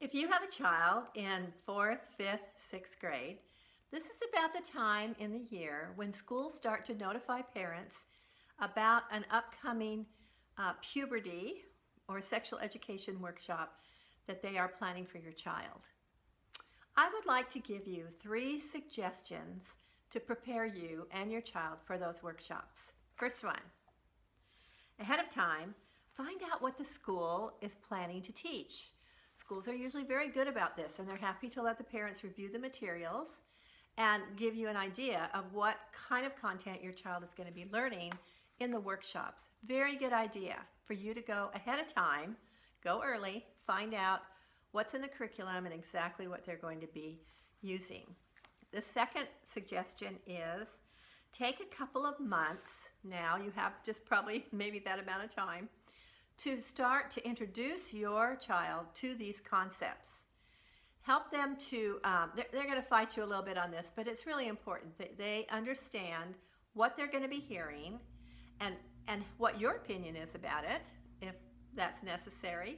If you have a child in 4th, 5th, 6th grade, this is about the time in the year when schools start to notify parents about an upcoming puberty or sexual education workshop that they are planning for your child. I would like to give you 3 suggestions to prepare you and your child for those workshops. First one, ahead of time, find out what the school is planning to teach. Schools are usually very good about this, and they're happy to let the parents review the materials and give you an idea of what kind of content your child is going to be learning in the workshops. Very good idea for you to go ahead of time, go early, find out what's in the curriculum and exactly what they're going to be using. The second suggestion is take a couple of months, now you have just probably maybe that amount of time, to start to introduce your child to these concepts. Help them to, they're going to fight you a little bit on this, but it's really important that they understand what they're going to be hearing and what your opinion is about it, if that's necessary.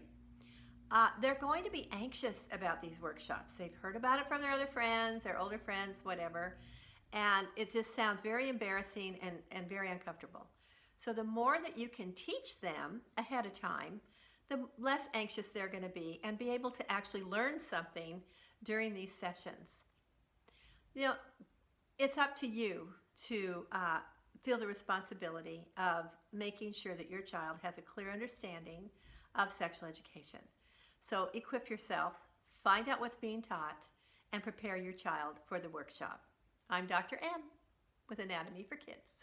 They're going to be anxious about these workshops. They've heard about it from their other friends, their older friends, whatever, and it just sounds very embarrassing and very uncomfortable. So the more that you can teach them ahead of time, the less anxious they're going to be and be able to actually learn something during these sessions. You know, it's up to you to feel the responsibility of making sure that your child has a clear understanding of sexual education. So equip yourself, find out what's being taught, and prepare your child for the workshop. I'm Dr. M with Anatomy for Kids.